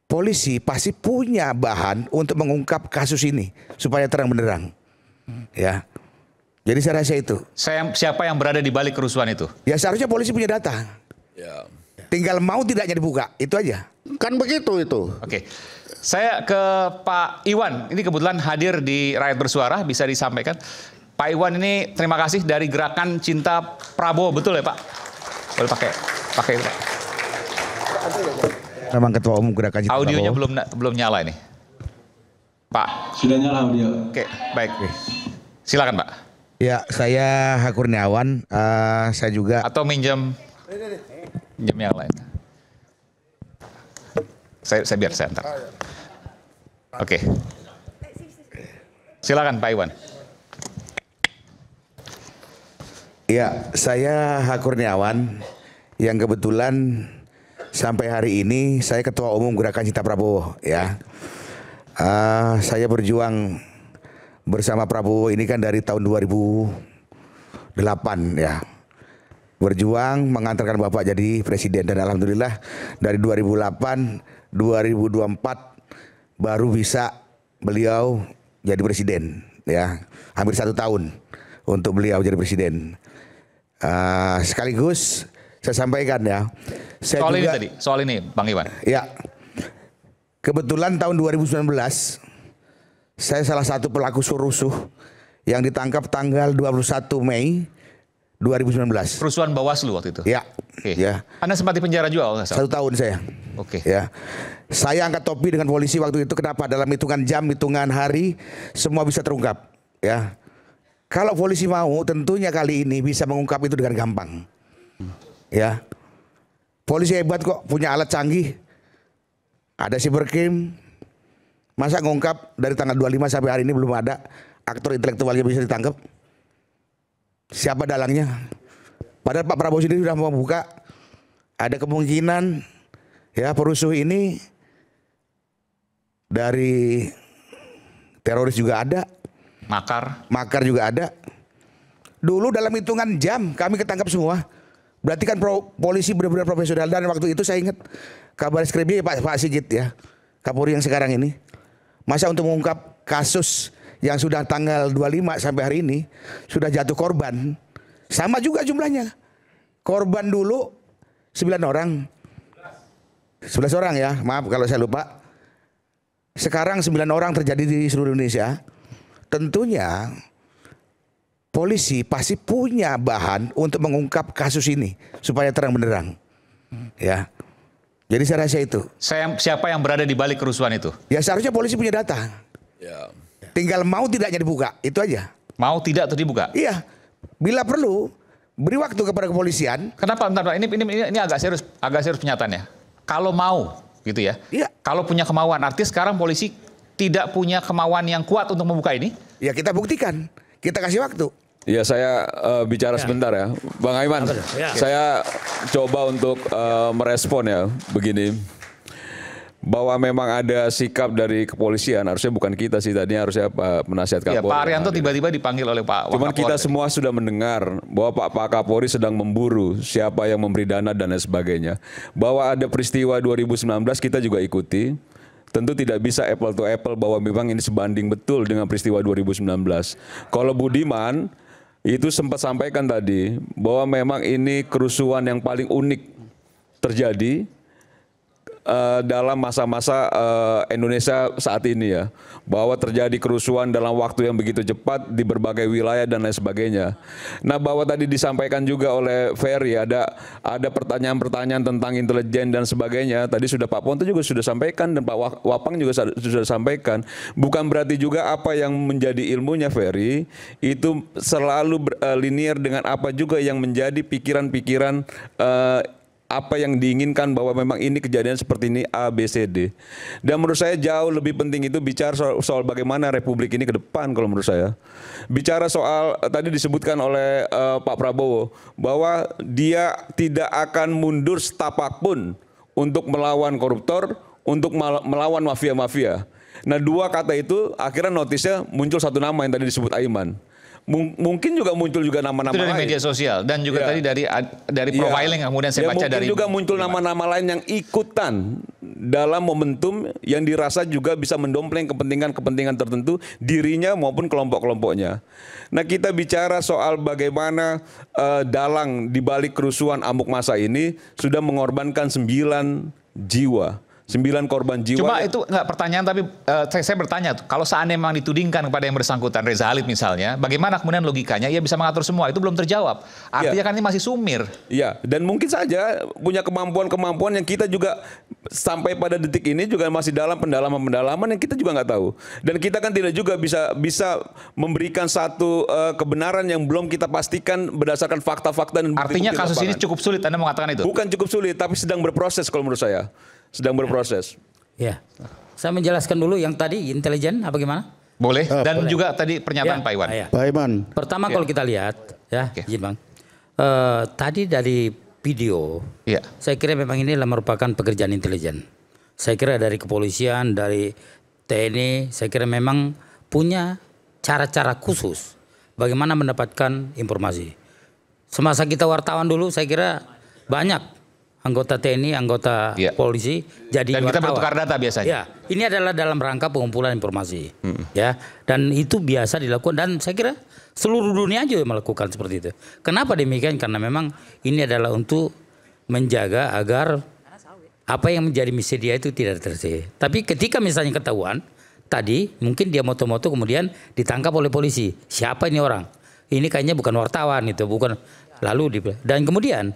polisi pasti punya bahan untuk mengungkap kasus ini supaya terang benderang. Ya. Jadi saya rasa itu. Siapa yang berada di balik kerusuhan itu? Ya seharusnya polisi punya data. Ya. Tinggal mau tidaknya dibuka, itu aja. Kan begitu itu. Oke. Saya ke Pak Iwan. Ini kebetulan hadir di Rakyat Bersuara, bisa disampaikan. Pak Iwan ini terima kasih dari Gerakan Cinta Prabowo, betul ya Pak? Boleh pakai itu Pak. Memang Ketua Umum Gerakan Cinta Audionya Prabowo. belum nyala ini. Pak. Sudah nyala audio. Oke, baik. Silakan Pak. Ya, saya H. Kurniawan. Saya juga. Atau minjem yang lain. Saya biar saya antar. Oke. Silakan Pak Iwan. Ya, saya H. Kurniawan yang kebetulan sampai hari ini saya Ketua Umum Gerakan Cinta Prabowo. Ya, saya berjuang bersama Prabowo ini kan dari tahun 2008 ya. Berjuang mengantarkan Bapak jadi presiden dan alhamdulillah dari 2008 2024 baru bisa beliau jadi presiden ya. Hampir 1 tahun untuk beliau jadi presiden. Sekaligus saya sampaikan ya. Soal ini Bang Iwan. Ya. Kebetulan tahun 2019 saya salah satu pelaku rusuh yang ditangkap tanggal 21 Mei 2019. Kerusuhan Bawaslu waktu itu. Ya. Oke. Ya. Anda sempat di penjara juga kalau nggak salah. 1 tahun saya. Oke. Ya. Saya angkat topi dengan polisi waktu itu, kenapa? Dalam hitungan jam, hitungan hari semua bisa terungkap, ya. Kalau polisi mau, tentunya kali ini bisa mengungkap itu dengan gampang. Ya. Polisi hebat kok, punya alat canggih. Ada cybercrime. Masa ngungkap dari tanggal 25 sampai hari ini belum ada aktor intelektualnya bisa ditangkap? Siapa dalangnya? Padahal Pak Prabowo sendiri sudah membuka ada kemungkinan ya perusuh ini dari teroris juga ada. Makar juga ada. Dulu dalam hitungan jam kami ketangkap semua. Berarti kan polisi benar-benar profesional. Dan waktu itu saya ingat kabar skripsi Pak Sigit ya, Kapolri yang sekarang ini. Masa untuk mengungkap kasus yang sudah tanggal 25 sampai hari ini sudah jatuh korban. Sama juga jumlahnya. Korban dulu 9 orang. 11 orang ya, maaf kalau saya lupa. Sekarang 9 orang terjadi di seluruh Indonesia. Tentunya polisi pasti punya bahan untuk mengungkap kasus ini supaya terang benderang. Ya. Jadi saya rasa itu. Siapa yang berada di balik kerusuhan itu? Ya seharusnya polisi punya data. Ya. Tinggal mau tidaknya dibuka, itu aja. Mau tidak atau dibuka? Iya. Bila perlu beri waktu kepada kepolisian. Kenapa? Bentar, ini agak serius pernyataannya. Kalau mau gitu ya. Iya. Kalau punya kemauan, artinya sekarang polisi tidak punya kemauan yang kuat untuk membuka ini? Ya kita buktikan. Kita kasih waktu. Ya saya bicara sebentar ya, Bang Aiman. Saya coba untuk merespon ya begini, bahwa memang ada sikap dari kepolisian, harusnya bukan kita sih tadinya, harusnya Pak Penasihat Kapolri. Ya, Pak Arianto tiba-tiba dipanggil oleh Pak Cuman Wakapolri. kita semua sudah mendengar bahwa Pak Kapolri sedang memburu siapa yang memberi dana dan lain sebagainya. Bahwa ada peristiwa 2019 kita juga ikuti. Tentu tidak bisa apple to apple bahwa memang ini sebanding betul dengan peristiwa 2019. Kalau Budiman itu sempat sampaikan tadi bahwa memang ini kerusuhan yang paling unik terjadi dalam masa-masa Indonesia saat ini ya, bahwa terjadi kerusuhan dalam waktu yang begitu cepat di berbagai wilayah dan lain sebagainya. Nah, bahwa tadi disampaikan juga oleh Ferry ada pertanyaan-pertanyaan tentang intelijen dan sebagainya. Tadi sudah Pak Ponto juga sudah sampaikan dan Pak Wapang juga sudah sampaikan. Bukan berarti juga apa yang menjadi ilmunya Ferry itu selalu linear dengan apa juga yang menjadi pikiran-pikiran apa yang diinginkan, bahwa memang ini kejadian seperti ini A, B, C, D. Dan menurut saya jauh lebih penting itu bicara soal bagaimana Republik ini ke depan kalau menurut saya. Bicara soal, tadi disebutkan oleh Pak Prabowo, bahwa dia tidak akan mundur setapak pun untuk melawan koruptor, untuk melawan mafia-mafia. Nah, 2 kata itu akhirnya notisnya muncul 1 nama yang tadi disebut Aiman. Mungkin juga muncul juga nama-nama lain. Itu dari media sosial dan juga tadi dari profiling yang kemudian saya baca mungkin dari. Mungkin juga muncul nama-nama lain yang ikutan dalam momentum yang dirasa juga bisa mendompleng kepentingan-kepentingan tertentu dirinya maupun kelompok-kelompoknya. Nah, kita bicara soal bagaimana dalang di balik kerusuhan amuk massa ini sudah mengorbankan 9 jiwa. 9 korban jiwa. Cuma itu nggak pertanyaan, tapi saya bertanya, kalau seandainya memang ditudingkan kepada yang bersangkutan, Reza Halid misalnya, bagaimana kemudian logikanya ia bisa mengatur semua? Itu belum terjawab. Artinya kan ini masih sumir. Iya, dan mungkin saja punya kemampuan-kemampuan yang kita juga sampai pada detik ini juga masih dalam pendalaman-pendalaman yang kita juga nggak tahu. Dan kita kan tidak juga bisa memberikan satu kebenaran yang belum kita pastikan berdasarkan fakta-fakta dan bukti-bukti Artinya kasus ini lapangan. cukup sulit, Anda mengatakan itu? Bukan cukup sulit, tapi sedang berproses kalau menurut saya. Sedang berproses. Ya, saya menjelaskan dulu yang tadi intelijen apa gimana? Boleh. Dan boleh. juga tadi pernyataan Ya, Pak Iwan. ya. Pak Iman. Pertama kalau kita lihat, ya, Oke. izin Bang. Tadi dari video, Iya. saya kira memang ini adalah merupakan pekerjaan intelijen. Saya kira dari kepolisian, dari TNI, saya kira memang punya cara-cara khusus bagaimana mendapatkan informasi. Semasa kita wartawan dulu, saya kira banyak anggota TNI, anggota Iya. polisi jadi Dan kita wartawan. bertukar data biasanya. Ya, ini adalah dalam rangka pengumpulan informasi, ya. Dan itu biasa dilakukan dan saya kira seluruh dunia juga melakukan seperti itu. Kenapa demikian? Karena memang ini adalah untuk menjaga agar apa yang menjadi misi dia itu tidak terjadi. Tapi ketika misalnya ketahuan, tadi mungkin dia moto-moto kemudian ditangkap oleh polisi. Siapa ini orang? Ini kayaknya bukan wartawan itu, bukan. Dan kemudian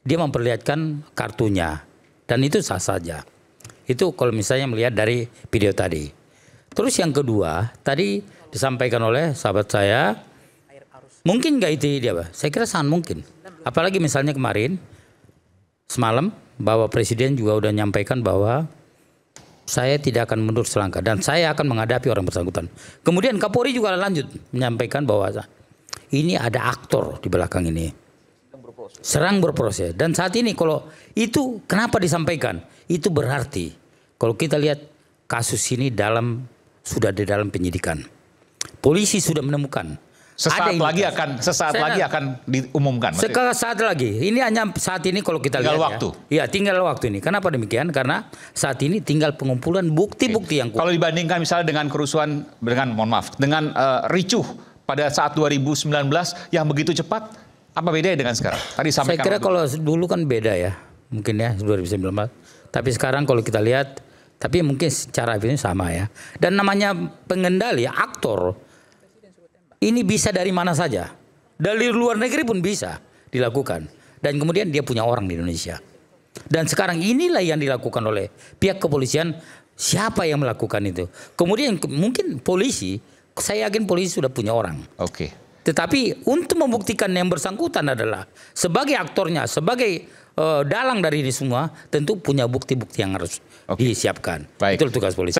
dia memperlihatkan kartunya dan itu sah saja. Itu kalau misalnya melihat dari video tadi. Terus yang kedua tadi disampaikan oleh sahabat saya, mungkin nggak itu dia, Pak? Saya kira sangat mungkin. Apalagi misalnya kemarin semalam bahwa Presiden juga udah nyampaikan bahwa saya tidak akan mundur selangkah dan saya akan menghadapi orang bersangkutan. Kemudian Kapolri juga lanjut menyampaikan bahwa ini ada aktor di belakang ini. Serang berproses. Dan saat ini kalau itu kenapa disampaikan? Itu berarti kalau kita lihat kasus ini sudah di dalam penyidikan. Polisi sudah menemukan. Sesaat lagi akan diumumkan. Saat lagi. Ini hanya saat ini kalau kita Tinggal lihat. waktu. Ya, tinggal waktu ini. Kenapa demikian? Karena saat ini tinggal pengumpulan bukti-bukti yang kuat. Kalau dibandingkan misalnya dengan kerusuhan dengan ricuh pada saat 2019 yang begitu cepat, apa bedanya dengan sekarang? Tadi Saya sampaikan kira kalau dulu kan beda ya, mungkin ya 2019. Tapi sekarang kalau kita lihat, tapi mungkin secara ini sama ya. Dan namanya pengendali, aktor, ini bisa dari mana saja. Dari luar negeri pun bisa dilakukan. Dan kemudian dia punya orang di Indonesia. Dan sekarang inilah yang dilakukan oleh pihak kepolisian. Siapa yang melakukan itu? Kemudian mungkin polisi, saya yakin polisi sudah punya orang. Oke. Tetapi untuk membuktikan yang bersangkutan adalah sebagai aktornya, sebagai dalang dari ini semua, tentu punya bukti-bukti yang harus disiapkan. Baik. Itu tugas polisi.